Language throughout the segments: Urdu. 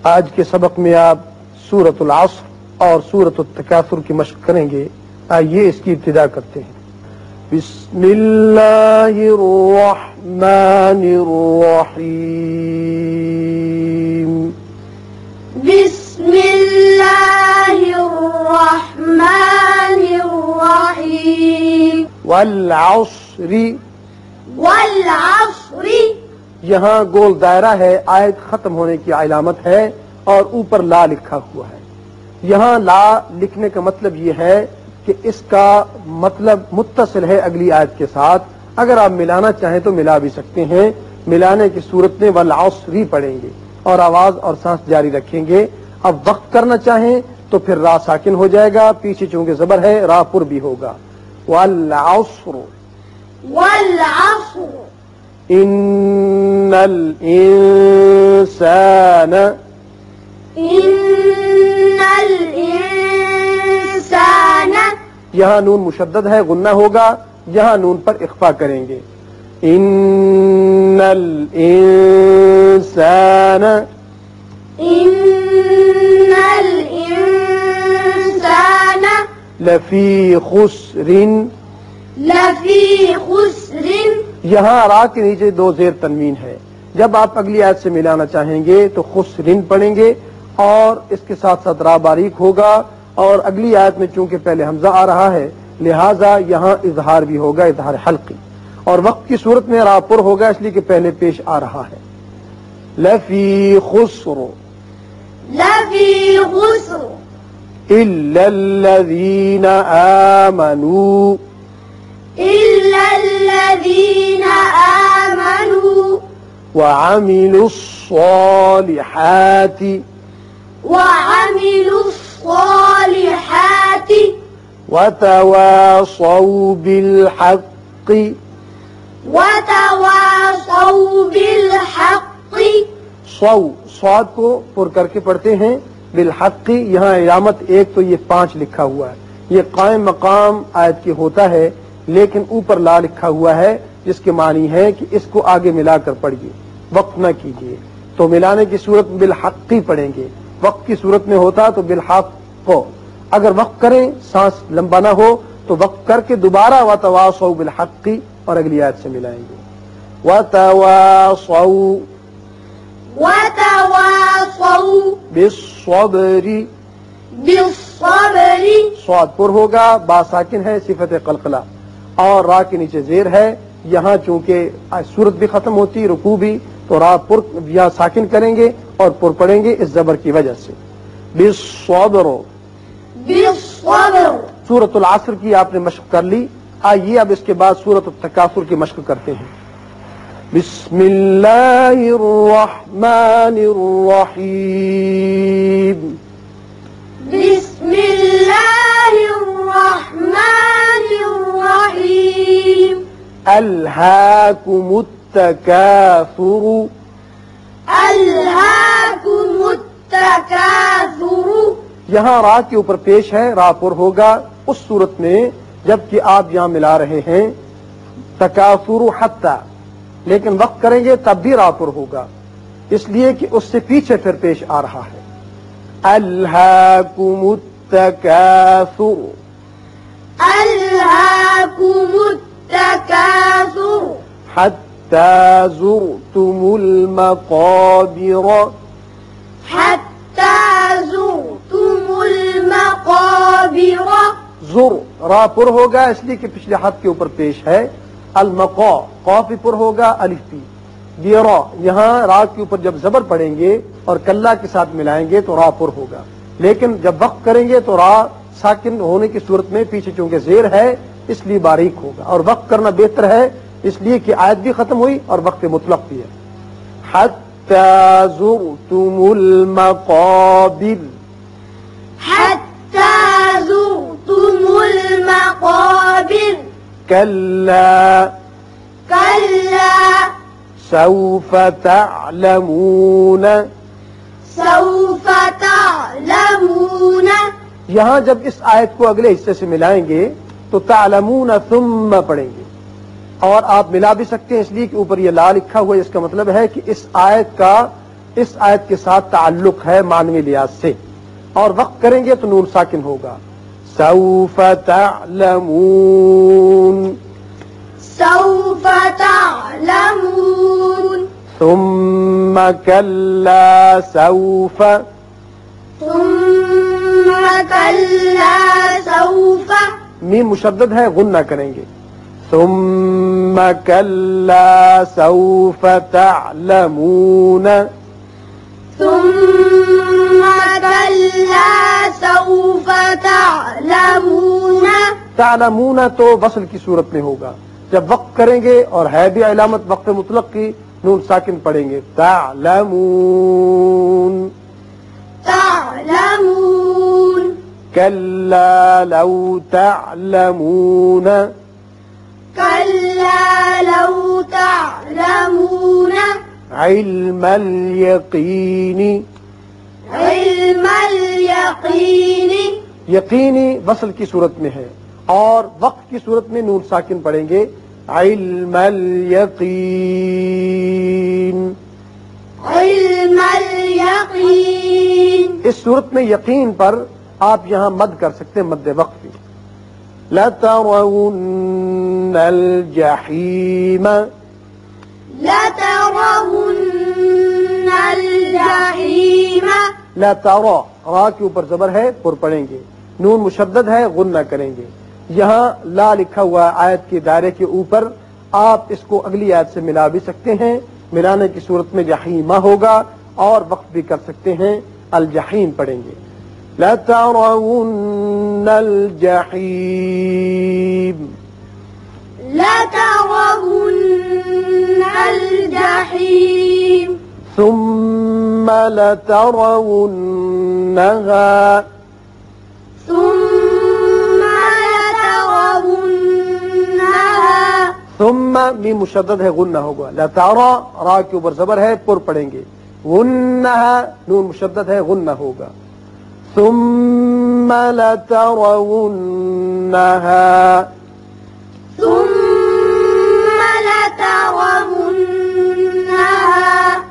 آج کے سبق میں آپ سورۃ العصر اور سورۃ التکاثر کی مشق کریں گے. آئیے اس کی ابتدا کرتے ہیں. بسم اللہ الرحمن الرحیم. بسم اللہ الرحمن الرحیم. والعصر. والعصر. یہاں گول دائرہ ہے، آیت ختم ہونے کی علامت ہے اور اوپر لا لکھا ہوا ہے. یہاں لا لکھنے کا مطلب یہ ہے کہ اس کا مطلب متصل ہے اگلی آیت کے ساتھ. اگر آپ ملانا چاہیں تو ملا بھی سکتے ہیں. ملانے کی صورت میں والعصر پڑھیں گے اور آواز اور سانس جاری رکھیں گے. اب وقت کرنا چاہیں تو پھر را ساکن ہو جائے گا، پیچھے چونکہ زبر ہے را پر بھی ہوگا. والعصر. والعصر. ان الانسان. ان الانسان. یہاں نون مشدد ہے، غنہ ہوگا، یہاں نون پر اخفا کریں گے. ان الانسان. ان الانسان. لفی خسر. لفی خسر. یہاں را کے نیچے دو زیر تنوین ہے. جب آپ اگلی آیت سے ملانا چاہیں گے تو خسرن پڑھیں گے اور اس کے ساتھ ساتھ را باریک ہوگا، اور اگلی آیت میں چونکہ پہلے حمزہ آ رہا ہے لہذا یہاں اظہار بھی ہوگا، اظہار حلقی، اور وقت کی صورت میں را پر ہوگا اس لیے کہ پہلے پیش آ رہا ہے. لفی خسر. لفی خسر. الا الذین آمنوا. إلا الذين آمنوا وعملوا الصالحات. وعملوا الصالحات وتواصوا بالحق. وتواصوا بالحق. صاد کو پر کر کے پڑھتے ہیں، بالحق یہاں علامت ایک تو یہ 5 لکھا ہوا ہے، یہ قائم مقام آیت کے ہوتا ہے، لیکن اوپر لا لکھا ہوا ہے جس کے معنی ہے کہ اس کو آگے ملا کر پڑھیے، وقت نہ کیجیے. تو ملانے کی صورت میں بالحق پڑھیں گے، وقت کی صورت میں ہوتا تو بالحق کو. اگر وقت کریں سانس لمبا نہ ہو تو وقت کر کے دوبارہ وتواصوا بالحق اور اگلی آیت سے ملائیں گے. وتواصوا. وتواصوا بالصبر. بالصبر. صاد پر ہوگا، با ساکن ہے، صفت قلقلہ، اور را کے نیچے زیر ہے. یہاں چونکہ صورت بھی ختم ہوتی، رکوع بھی، تو را پر یا ساکن کریں گے اور پر پڑیں گے اس زبر کی وجہ سے. بالصبر. بالصبر. سورۃ العصر کی آپ نے مشق کر لی. آئیے اب اس کے بعد سورۃ التکاثر کی مشق کرتے ہیں. بسم اللہ الرحمن الرحیم. بسم اللہ الرحمن الرحیم. الہاکم التکاثر. الہاکم التکاثر. یہاں را کے اوپر پیش ہے، را پر ہوگا اس صورت میں جبکہ آپ یہاں ملا رہے ہیں تکاثر حتی، لیکن وقت کریں گے تب بھی را پر ہوگا اس لیے کہ اس سے پیچھے پھر پیش آ رہا ہے. الہاکم التکاثر. الہاکم التکاثر. حتی زرتم المقابر. حتی زرتم المقابر. زر را پر ہوگا اس لیے کہ پچھلے حد کے اوپر پیش ہے. المقا قاف پر ہوگا الف پی. بیرا یہاں را کے اوپر جب زبر پڑیں گے اور کلہ کے ساتھ ملائیں گے تو را پر ہوگا، لیکن جب وقت کریں گے تو را ساکن ہونے کی صورت میں پیچھے چونکہ زیر ہے اس لیے باریک ہوگا، اور وقت کرنا بہتر ہے اس لیے کہ آیت بھی ختم ہوئی اور وقت مطلق بھی ہے. حتی زرتم المقابر. حتی زرتم المقابر. کلا. کلا. سوف تعلمون. سوف تعلمون. یہاں جب اس آیت کو اگلے حصے سے ملائیں گے تو تعلمون ثم پڑھیں گے، اور آپ ملا بھی سکتے ہیں اس لیے کہ اوپر یہ لا لکھا ہوا ہے، اس کا مطلب ہے کہ اس آیت کا اس آیت کے ساتھ تعلق ہے معنوی لحاظ سے، اور وقت کریں گے تو نون ساکن ہوگا. سوف تعلمون سوف تعلمون ثم كلا سوف ثم كلا سوف میم مشدد ہے، غنہ کریں گے. ثم كلا سوف تعلمون ثم كلا سوف تعلمون تعلمون تو وصل کی صورت میں ہوگا. جب وقت کریں گے اور ہے بھی علامت وقت مطلق کی، نون ساکن پڑھیں گے. تعلمون تعلمون كلا لو تعلمون كلا لو تعلمون علم اليقين علم اليقين یقینی وصل کی صورت میں ہے، اور وقت کی صورت میں نون ساکن پڑھیں گے. علم الیقین علم اليقين اس صورت میں یقین پر آپ یہاں مد کر سکتے ہیں، مد وقت بھی. لَتَرَوُنَّ الْجَحِيمَ لترون الجحيم لَتَرَى را کے اوپر زبر ہے، پر پڑھیں گے. نون مشدد ہے، غنہ کریں گے. یہاں لا لکھا ہوا آیت کے دائرے کے اوپر، آپ اس کو اگلی آیت سے ملا بھی سکتے ہیں. ملانے کی صورت میں جحیمہ ہوگا، اور وقت بھی کر سکتے ہیں، الجحیم پڑھیں گے. لَتَرَوُنَّ الْجَحِيمَ لترون الجحيم ثم لترونها ثم لترونها ثم میم مشدد ہے، غنہ ہوگا. لترى را کے اوپر زبر ہے، پر پڑھیں گے. غنها نون مشدد ہے، غنہ ہوگا. ثم لترونها ثم لترونها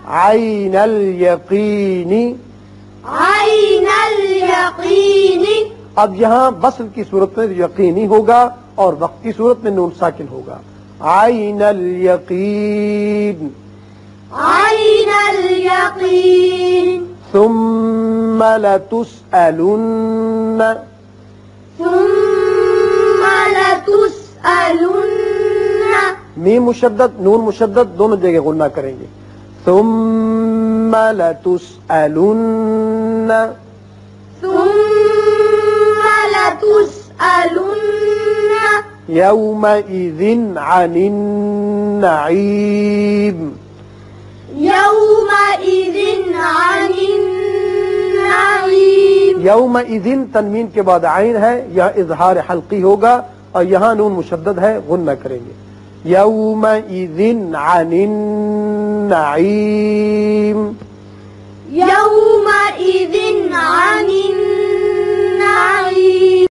عين اليقين عين اليقين اب یہاں وصل کی صورت میں یقینی ہوگا، اور وقت کی صورت میں نون ساکن ہوگا. عین الیقین عين اليقين ثم لتسألن ثم لتسألن میم مشدد نون مشدد دونوں جگہ غنہ کریں گے. ثم لتسألن ثم لتسألن يومئذ عن النعيم يومئذ عن النعيم یومئذ تنوین کے بعد عین ہے، یہ اظہار حلقی ہوگا، اور یہاں نون مشدد ہے، غنہ کریں گے. یومئذ عن النعیم يومئذ عن النعيم